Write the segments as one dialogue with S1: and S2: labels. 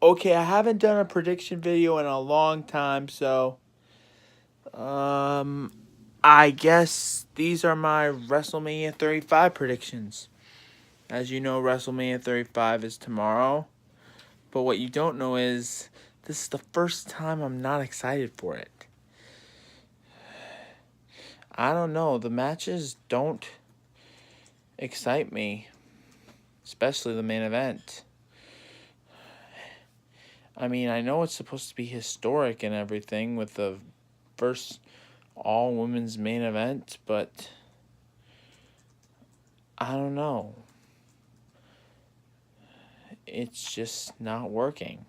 S1: Okay, I haven't done a prediction video in a long time, so I guess these are my WrestleMania 35 predictions. As you know, WrestleMania 35 is tomorrow, but what you don't know is this is the first time I'm not excited for it. I don't know, the matches don't excite me, especially the main event. I mean, I know it's supposed to be historic and everything with the first all women's main event, but I don't know. It's just not working.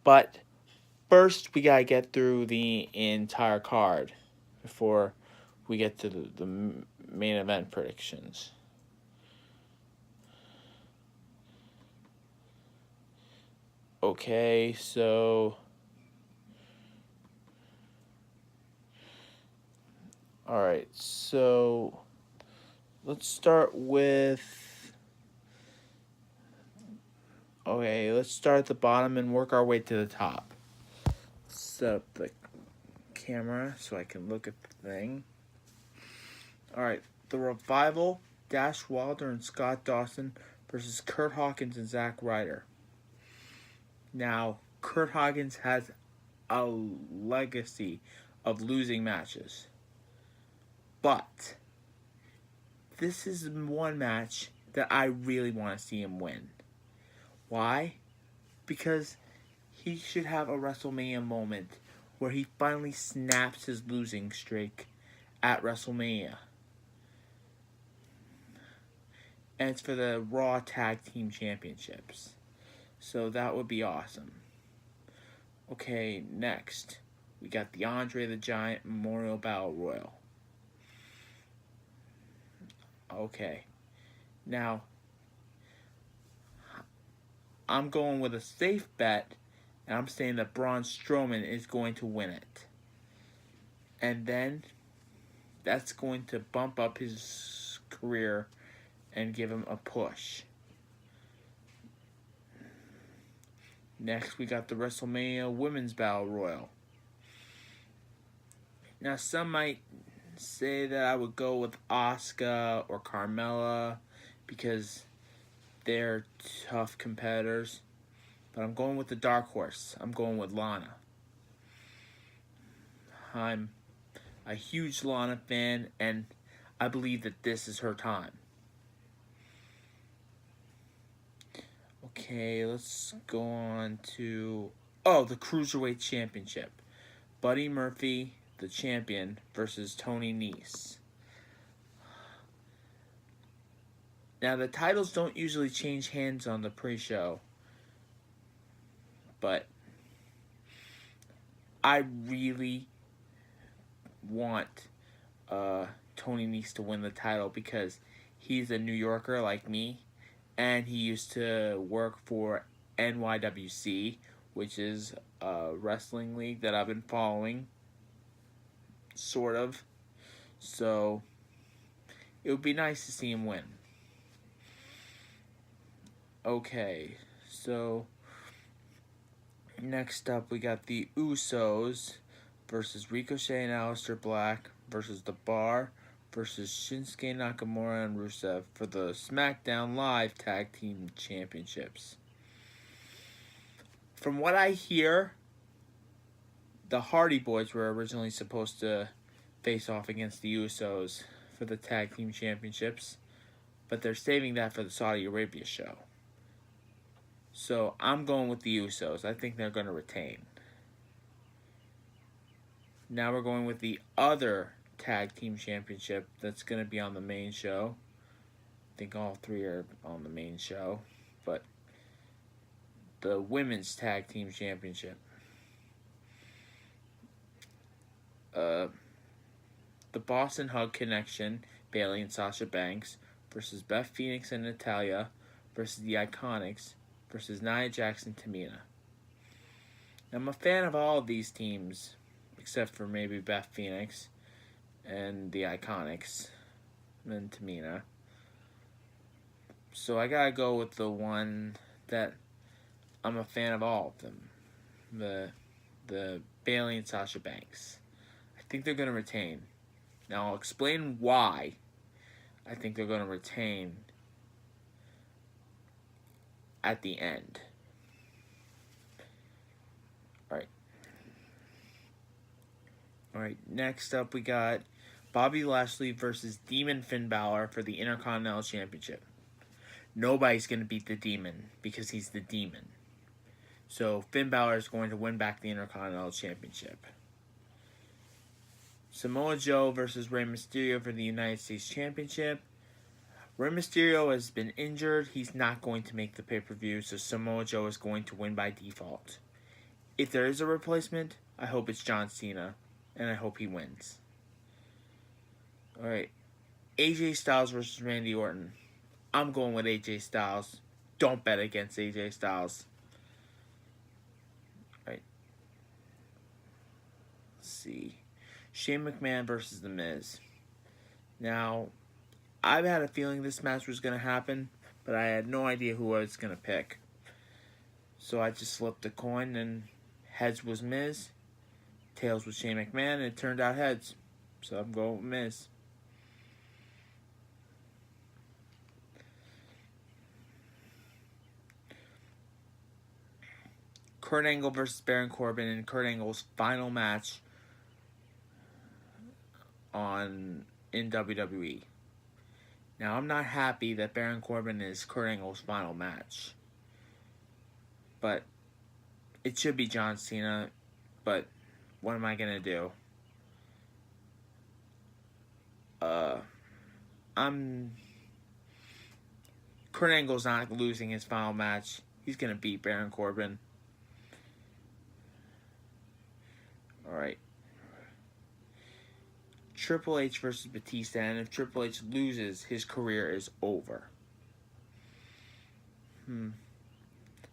S1: But first, we gotta get through the entire card before we get to the main event predictions. Okay, so alright, so let's start at the bottom and work our way to the top. Set up the camera so I can look at the thing. Alright, the Revival, Dash Wilder and Scott Dawson versus Kurt Hawkins and Zack Ryder. Now, Kurt Hawkins has a legacy of losing matches. But this is one match that I really want to see him win. Why? Because he should have a WrestleMania moment where he finally snaps his losing streak at WrestleMania. And it's for the Raw Tag Team Championships. So that would be awesome. Okay, next, we got the Andre the Giant Memorial Battle Royal. Okay, now, I'm going with a safe bet, and I'm saying that Braun Strowman is going to win it. And then, that's going to bump up his career and give him a push. Next, we got the WrestleMania Women's Battle Royal. Now, some might say that I would go with Asuka or Carmella because they're tough competitors. But I'm going with the dark horse. I'm going with Lana. I'm a huge Lana fan, and I believe that this is her time. Okay, let's go on to the Cruiserweight Championship. Buddy Murphy, the champion, versus Tony Nese. Now, the titles don't usually change hands on the pre-show, but I really want Tony Nese to win the title because he's a New Yorker like me, and he used to work for NYWC, which is a wrestling league that I've been following, sort of. So, it would be nice to see him win. Okay, so next up we got the Usos versus Ricochet and Aleister Black versus The Bar versus Shinsuke Nakamura and Rusev for the SmackDown Live Tag Team Championships. From what I hear, the Hardy Boys were originally supposed to face off against the Usos for the Tag Team Championships, but they're saving that for the Saudi Arabia show. So I'm going with the Usos. I think they're going to retain. Now we're going with the other Tag Team Championship that's going to be on the main show. I think all three are on the main show. But the Women's Tag Team Championship. The Boston Hug Connection, Bayley and Sasha Banks, versus Beth Phoenix and Natalya, versus the Iconics, versus Nia Jax and Tamina. Now, I'm a fan of all of these teams, except for maybe Beth Phoenix and the Iconics and Tamina. So I gotta go with the one that I'm a fan of all of them. The Bayley and Sasha Banks. I think they're going to retain. Now I'll explain why I think they're going to retain at the end. Alright, next up we got Bobby Lashley versus Demon Finn Balor for the Intercontinental Championship. Nobody's going to beat the Demon because he's the Demon. So Finn Balor is going to win back the Intercontinental Championship. Samoa Joe versus Rey Mysterio for the United States Championship. Rey Mysterio has been injured. He's not going to make the pay-per-view, so Samoa Joe is going to win by default. If there is a replacement, I hope it's John Cena, and I hope he wins. Alright, AJ Styles versus Randy Orton. I'm going with AJ Styles. Don't bet against AJ Styles. Alright. Let's see. Shane McMahon versus The Miz. Now, I've had a feeling this match was going to happen, but I had no idea who I was going to pick. So I just flipped a coin, and heads was Miz, tails was Shane McMahon, and it turned out heads. So I'm going with Miz. Kurt Angle versus Baron Corbin in Kurt Angle's final match in WWE. Now, I'm not happy that Baron Corbin is Kurt Angle's final match. But it should be John Cena. But what am I going to do? Kurt Angle's not losing his final match. He's going to beat Baron Corbin. Alright. Triple H versus Batista, and if Triple H loses, his career is over.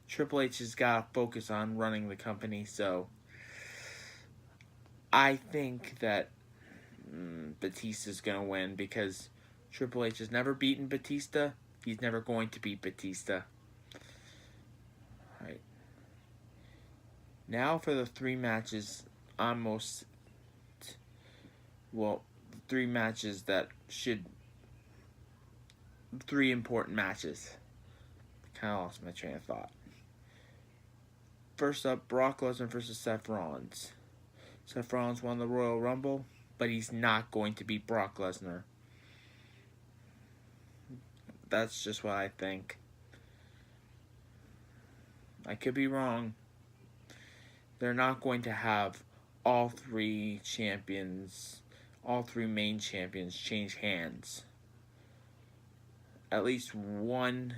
S1: Triple H has got to focus on running the company, so I think that Batista's going to win because Triple H has never beaten Batista. He's never going to beat Batista. Alright. Now for the three matches three matches that should... Three important matches. Kind of lost my train of thought. First up, Brock Lesnar versus Seth Rollins. Seth Rollins won the Royal Rumble, but he's not going to beat Brock Lesnar. That's just what I think. I could be wrong. They're not going to have all three main champions change hands. At least one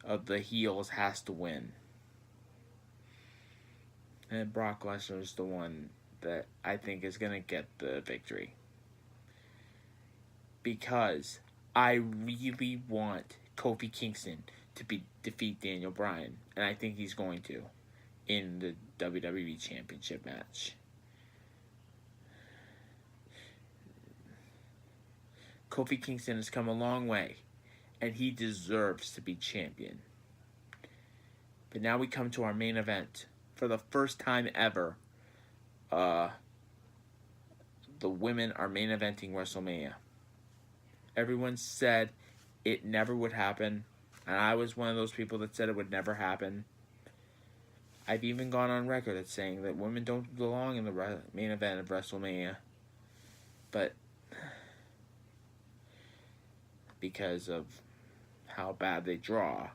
S1: of the heels has to win. And Brock Lesnar is the one that I think is going to get the victory. Because I really want Kofi Kingston to defeat Daniel Bryan. And I think he's going to in the WWE Championship match. Kofi Kingston has come a long way, and he deserves to be champion. But now we come to our main event. For the first time ever, the women are main eventing WrestleMania. Everyone said it never would happen, and I was one of those people that said it would never happen. I've even gone on record as saying that women don't belong in the main event of WrestleMania. But because of how bad they draw,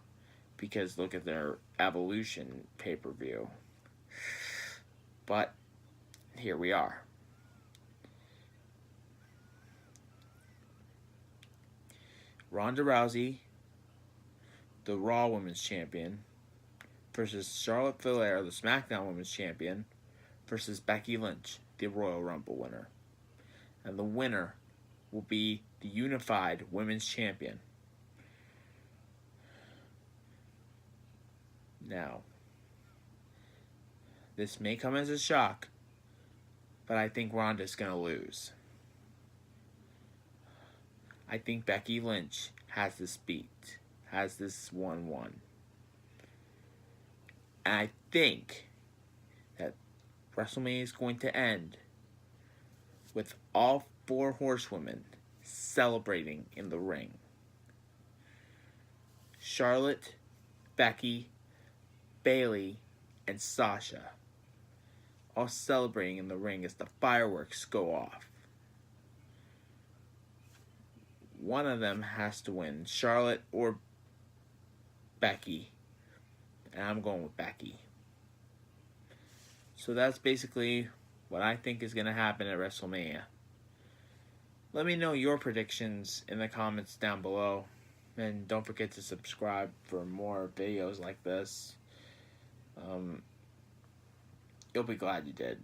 S1: because look at their Evolution pay-per-view. But here we are. Ronda Rousey, the Raw Women's Champion, versus Charlotte Flair, the SmackDown Women's Champion, versus Becky Lynch, the Royal Rumble winner. And the winner will be the Unified Women's Champion. Now, this may come as a shock, but I think Ronda's going to lose. I think Becky Lynch has this beat, has this 1-1. And I think that WrestleMania is going to end with all 4 horsewomen celebrating in the ring. Charlotte, Becky, Bayley, and Sasha all celebrating in the ring as the fireworks go off. One of them has to win, Charlotte or Becky, and I'm going with Becky. So that's basically what I think is going to happen at WrestleMania. Let me know your predictions in the comments down below. And don't forget to subscribe for more videos like this. You'll be glad you did.